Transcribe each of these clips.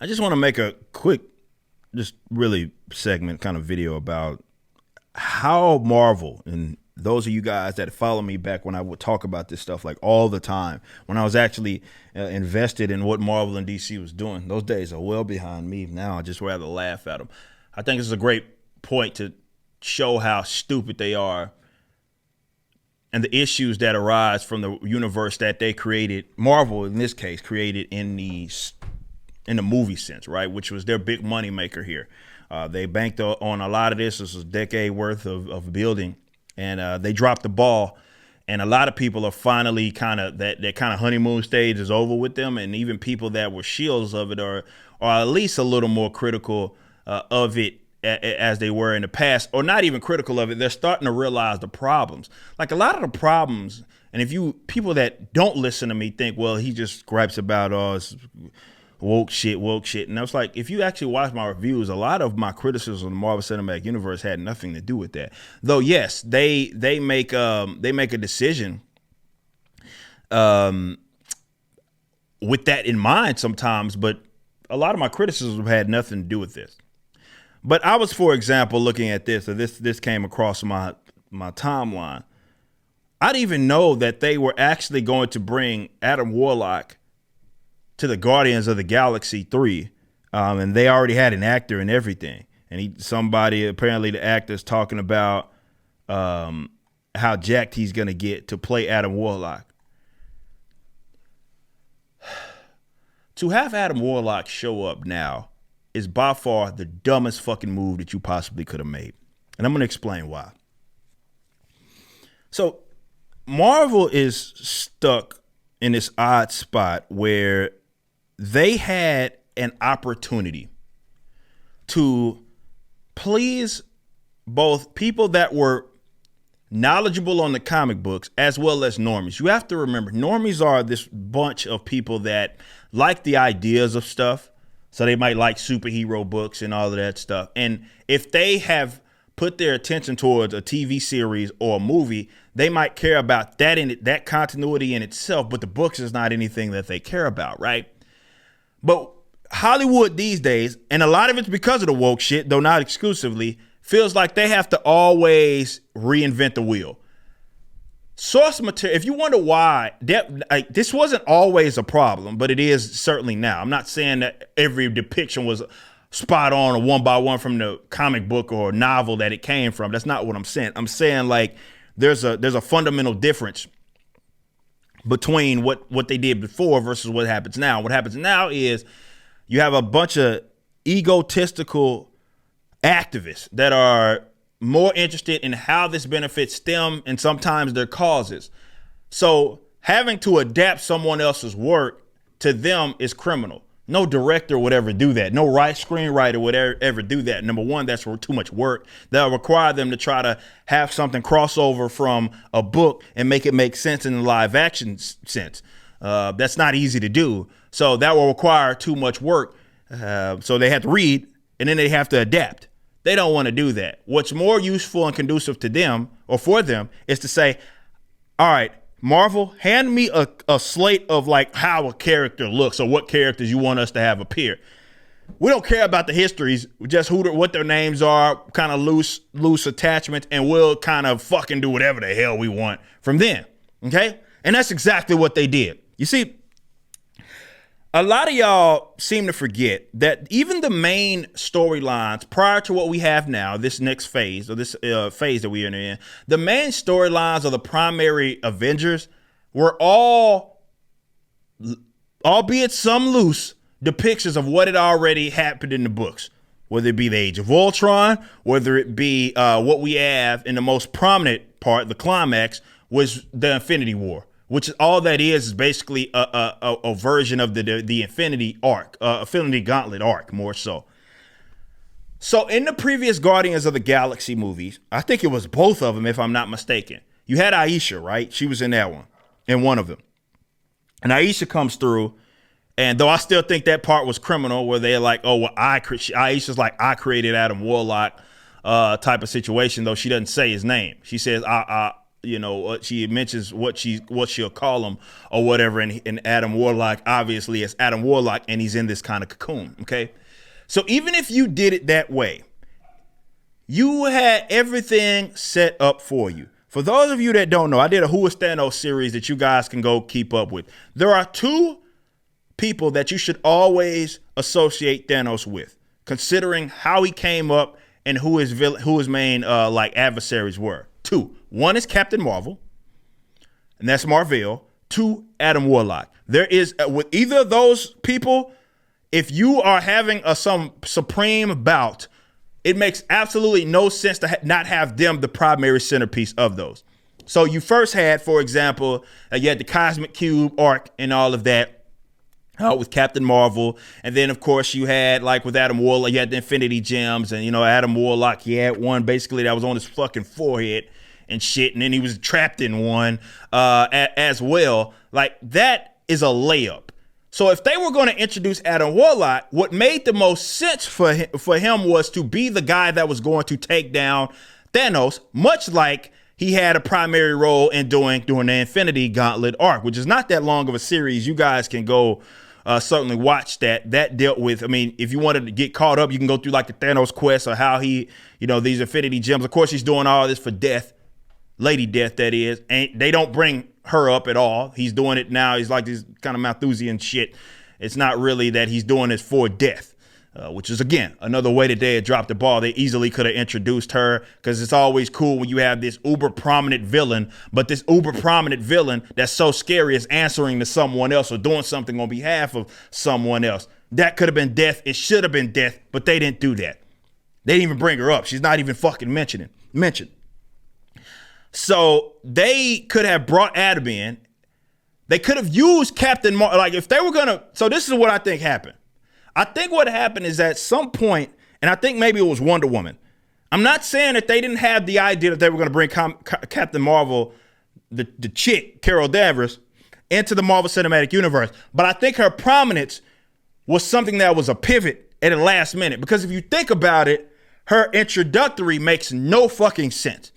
I just want to make a quick, just really segment kind of video about how Marvel, and those of you guys that follow me back when I would talk about this stuff like all the time, when I was actually invested in what Marvel and DC was doing, those days are well behind me now. I just rather laugh at them. I think this is a great point to show how stupid they are and the issues that arise from the universe that they created, Marvel in this case, created in the movie sense, right? Which was their big money maker here. They banked on a lot of this. This was a decade worth of building, and they dropped the ball. And a lot of people are finally kind of that kind of honeymoon stage is over with them. And even people that were shields of it are at least a little more critical of it as they were in the past, or not even critical of it. They're starting to realize the problems. Like a lot of the problems, and if you people that don't listen to me think, well, he just gripes about woke shit. And I was like, if you actually watch my reviews, a lot of my criticism of the Marvel Cinematic Universe had nothing to do with that. Though, yes, they make a decision with that in mind sometimes, but a lot of my criticism had nothing to do with this. But I was, for example, looking at this, or this came across my timeline. I didn't even know that they were actually going to bring Adam Warlock to the Guardians of the Galaxy 3, and they already had an actor and everything. And apparently the actor's talking about how jacked he's going to get to play Adam Warlock. To have Adam Warlock show up now is by far the dumbest fucking move that you possibly could have made. And I'm going to explain why. So Marvel is stuck in this odd spot where they had an opportunity to please both people that were knowledgeable on the comic books as well as normies. You have to remember, normies are this bunch of people that like the ideas of stuff. So they might like superhero books and all of that stuff. And if they have put their attention towards a TV series or a movie, they might care about that continuity in itself, but the books is not anything that they care about, right? But Hollywood these days, and a lot of it's because of the woke shit, though not exclusively, feels like they have to always reinvent the wheel. Source material, if you wonder why, this wasn't always a problem, but it is certainly now. I'm not saying that every depiction was spot on or one by one from the comic book or novel that it came from. That's not what I'm saying. I'm saying like there's a fundamental difference between what they did before versus what happens now. What happens now is you have a bunch of egotistical activists that are more interested in how this benefits them and sometimes their causes. So having to adapt someone else's work to them is criminal. No director would ever do that. No screenwriter would ever do that. Number one, that's too much work. That'll require them to try to have something crossover from a book and make it make sense in the live action sense. That's not easy to do. So that will require too much work. So they have to read and then they have to adapt. They don't want to do that. What's more useful and conducive to them or for them is to say, all right, Marvel, hand me a slate of like how a character looks or what characters you want us to have appear. We don't care about the histories, just what their names are, kind of loose attachments, and we'll kind of fucking do whatever the hell we want from them. Okay? And that's exactly what they did. You see, a lot of y'all seem to forget that even the main storylines prior to what we have now, this next phase, or this phase that we are in, the main storylines of the primary Avengers were all, albeit some loose, depictions of what had already happened in the books. Whether it be the Age of Ultron, whether it be what we have in the most prominent part, the climax, was the Infinity War. Which all that is basically a version of the Infinity arc, Infinity Gauntlet arc, more so. So in the previous Guardians of the Galaxy movies, I think it was both of them, if I'm not mistaken. You had Aisha, right? She was in that one, in one of them. And Aisha comes through, and though I still think that part was criminal, where they're like, oh, well, Aisha's like, I created Adam Warlock type of situation, though she doesn't say his name. She says, she mentions what she'll call him or whatever, and Adam Warlock obviously is Adam Warlock, and he's in this kind of cocoon. Okay, so even if you did it that way, you had everything set up for you. For those of you that don't know, I did a Who is Thanos series that you guys can go keep up with. There are two people that you should always associate Thanos with, considering how he came up and who his main adversaries were. Two. One is Captain Marvel, and that's Marvel. Two, Adam Warlock. There is, with either of those people, if you are having some supreme bout, it makes absolutely no sense to not have them the primary centerpiece of those. So you first had, for example, you had the Cosmic Cube arc and all of that with Captain Marvel. And then, of course, you had, like with Adam Warlock, you had the Infinity Gems. And, Adam Warlock, he had one basically that was on his fucking forehead and shit. And then he was trapped in one as well. Like, that is a layup. So if they were going to introduce Adam Warlock, what made the most sense for him was to be the guy that was going to take down Thanos, much like he had a primary role in doing the Infinity Gauntlet arc, which is not that long of a series. You guys can go certainly watch that. That dealt with, if you wanted to get caught up, you can go through like the Thanos quest or how he, these Infinity Gems. Of course, he's doing all this for Death, Lady Death, that is. And they don't bring her up at all. He's doing it now. He's like this kind of Malthusian shit. It's not really that he's doing this for Death, which is, again, another way that they had dropped the ball. They easily could have introduced her, because it's always cool when you have this uber prominent villain, but this uber prominent villain that's so scary is answering to someone else or doing something on behalf of someone else. That could have been Death. It should have been Death, but they didn't do that. They didn't even bring her up. She's not even fucking mentioned. So they could have brought Adam in. They could have used Captain Marvel. Like, if they were going to. So this is what I think happened. I think what happened is at some point, and I think maybe it was Wonder Woman. I'm not saying that they didn't have the idea that they were going to bring Captain Marvel, the chick, Carol Danvers, into the Marvel Cinematic Universe. But I think her prominence was something that was a pivot at the last minute. Because if you think about it, her introductory makes no fucking sense.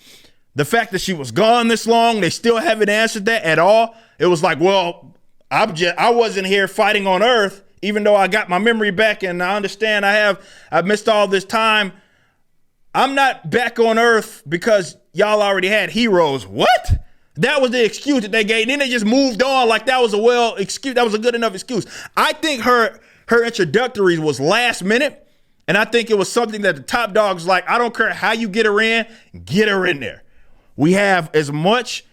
The fact that she was gone this long, they still haven't answered that at all. It was like, well, I wasn't here fighting on Earth, even though I got my memory back and I understand I've missed all this time. I'm not back on Earth because y'all already had heroes. What? That was the excuse that they gave. And then they just moved on like that was that was a good enough excuse. I think her introductory was last minute, and I think it was something that the top dog's like, I don't care how you get her in there. We have as much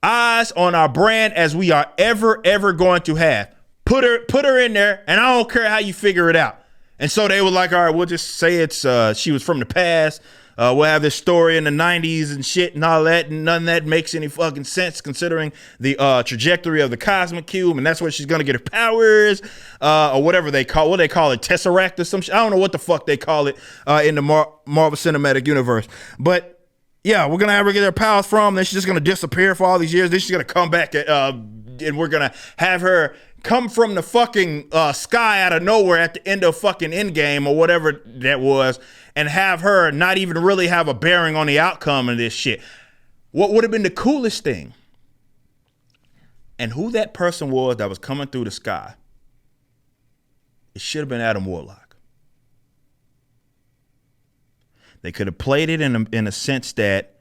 eyes on our brand as we are ever going to have. Put her in there, and I don't care how you figure it out. And so they were like, all right, we'll just say it's she was from the past. We'll have this story in the 90s and shit and all that, and none of that makes any fucking sense considering the trajectory of the Cosmic Cube, and that's where she's gonna get her powers, or whatever they call it, Tesseract or some shit. I don't know what the fuck they call it in the Marvel Cinematic Universe, but yeah, we're gonna have her get her powers from. Then she's just gonna disappear for all these years. Then she's gonna come back, and we're gonna have her come from the fucking sky out of nowhere at the end of fucking Endgame or whatever that was, and have her not even really have a bearing on the outcome of this shit. What would have been the coolest thing, and who that person was that was coming through the sky, it should have been Adam Warlock. They could have played it in a sense that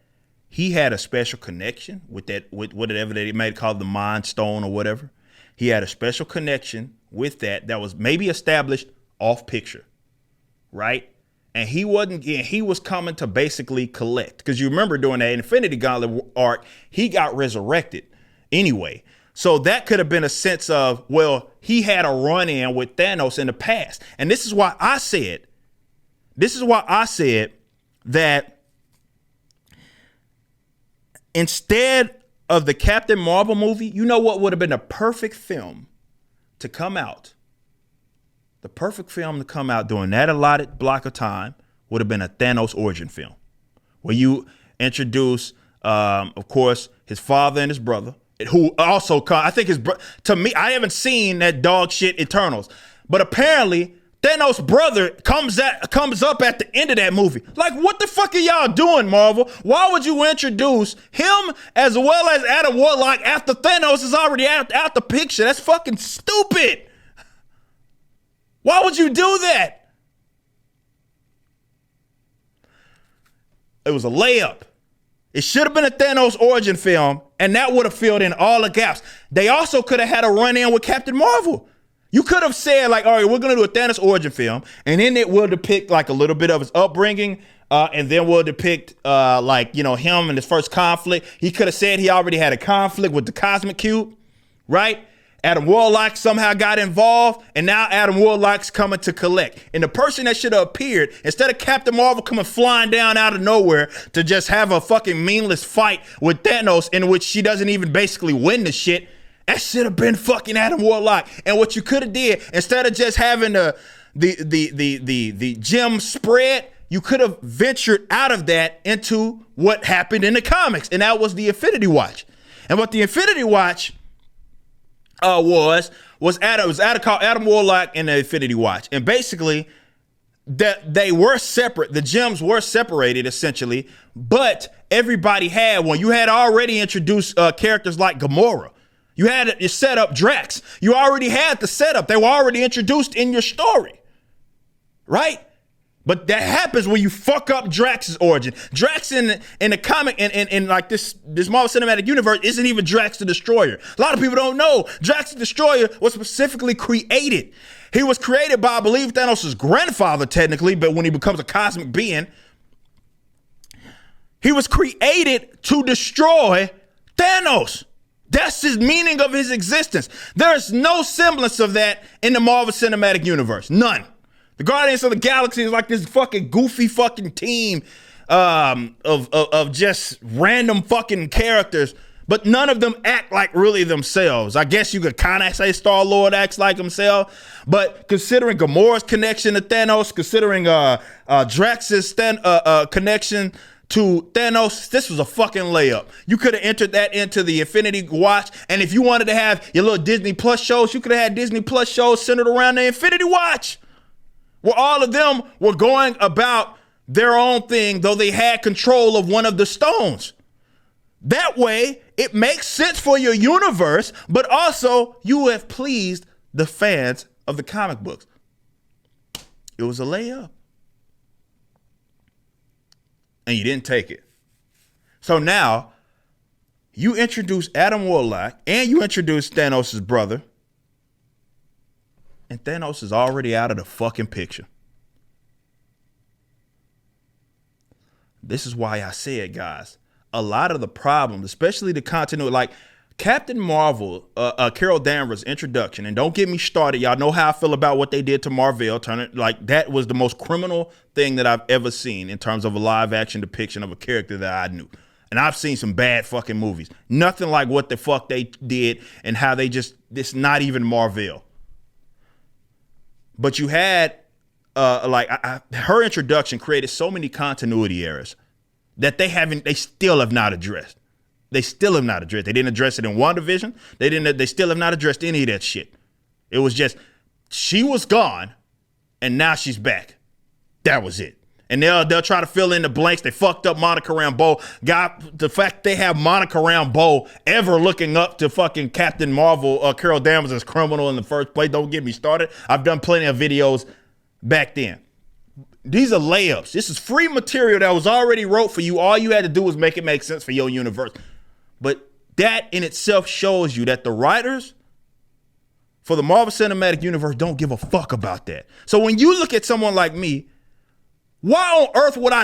he had a special connection with whatever they might call the Mind Stone or whatever. He had a special connection with that was maybe established off picture, right? And he was coming to basically collect, because you remember during that Infinity Gauntlet arc, he got resurrected anyway. So that could have been a sense of, well, he had a run-in with Thanos in the past. And this is why I said that instead of the Captain Marvel movie, you know what would have been a perfect film to come out? The perfect film to come out during that allotted block of time would have been a Thanos origin film, where you introduce, of course, his father and his brother, who also, I think to me, I haven't seen that dog shit Eternals, but apparently Thanos' brother comes up at the end of that movie. Like, what the fuck are y'all doing, Marvel? Why would you introduce him as well as Adam Warlock after Thanos is already out the picture? That's fucking stupid. Why would you do that? It was a layup. It should have been a Thanos origin film, and that would have filled in all the gaps. They also could have had a run-in with Captain Marvel. You could have said, like, all right, we're going to do a Thanos origin film, and then it will depict, like, a little bit of his upbringing, and then we'll depict, like, you know, him and his first conflict. He could have said he already had a conflict with the Cosmic Cube, right? Adam Warlock somehow got involved, and now Adam Warlock's coming to collect. And the person that should have appeared, instead of Captain Marvel coming flying down out of nowhere to just have a fucking meaningless fight with Thanos in which she doesn't even basically win the shit, that should have been fucking Adam Warlock. And what you could have did, instead of just having the gem spread, you could have ventured out of that into what happened in the comics, and that was the Infinity Watch. And what the Infinity Watch was Adam Warlock and the Infinity Watch, and basically that they were separate. The gems were separated essentially, but everybody had one. You had already introduced characters like Gamora. You had your setup Drax. You already had the setup. They were already introduced in your story, right? But that happens when you fuck up Drax's origin. Drax in the comic in like this Marvel Cinematic Universe isn't even Drax the Destroyer. A lot of people don't know Drax the Destroyer was specifically created. He was created by, I believe, Thanos' grandfather technically, but when he becomes a cosmic being, he was created to destroy Thanos. That's his meaning of his existence. There is no semblance of that in the Marvel Cinematic Universe. None. The Guardians of the Galaxy is like this fucking goofy fucking team of just random fucking characters, but none of them act like really themselves. I guess you could kind of say Star-Lord acts like himself, but considering Gamora's connection to Thanos, considering Drax's connection to Thanos, this was a fucking layup. You could have entered that into the Infinity Watch, and if you wanted to have your little Disney Plus shows, you could have had Disney Plus shows centered around the Infinity Watch, where all of them were going about their own thing, though they had control of one of the stones. That way, it makes sense for your universe, but also you have pleased the fans of the comic books. It was a layup. And you didn't take it. So now, you introduce Adam Warlock, and you introduce Thanos' brother, and Thanos is already out of the fucking picture. This is why I said, guys, a lot of the problems, especially the continuity, like Captain Marvel, Carol Danvers' introduction, and don't get me started, y'all know how I feel about what they did to Marvel. Like, that was the most criminal thing that I've ever seen in terms of a live action depiction of a character that I knew. And I've seen some bad fucking movies. Nothing like what the fuck they did and how they just, it's not even Marvel. But you had, her introduction created so many continuity errors that they still have not addressed. They still have not addressed. They didn't address it in WandaVision. They still have not addressed any of that shit. It was just, she was gone and now she's back. That was it. And they'll try to fill in the blanks. They fucked up Monica Rambeau. The fact they have Monica Rambeau ever looking up to fucking Captain Marvel, Carol Danvers as criminal in the first place. Don't get me started. I've done plenty of videos back then. These are layups. This is free material that was already wrote for you. All you had to do was make it make sense for your universe. But that in itself shows you that the writers for the Marvel Cinematic Universe don't give a fuck about that. So when you look at someone like me, why on earth would I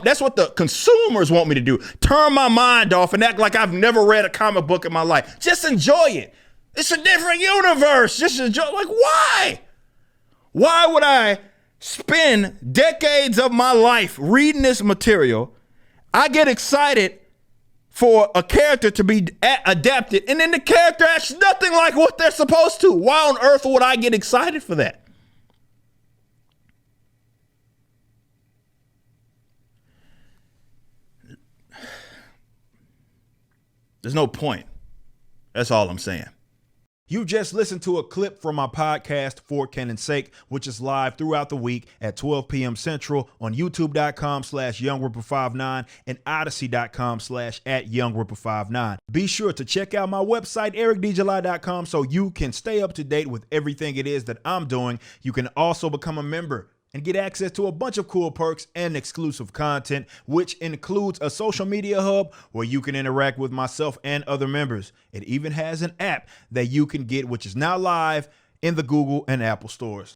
that's what the consumers want me to do, turn my mind off and act like I've never read a comic book in my life. Just enjoy it. It's a different universe. Just enjoy. Like, why? Why would I spend decades of my life reading this material? I get excited for a character to be adapted, and then the character acts nothing like what they're supposed to. Why on earth would I get excited for that? There's no point. That's all I'm saying. You just listened to a clip from my podcast, For Cannon's Sake, which is live throughout the week at 12 p.m. Central on youtube.com/YoungRipper59 and odyssey.com/@YoungRipper59. Be sure to check out my website, ericdjuly.com, so you can stay up to date with everything it is that I'm doing. You can also become a member and get access to a bunch of cool perks and exclusive content, which includes a social media hub where you can interact with myself and other members. It even has an app that you can get, which is now live in the Google and Apple stores.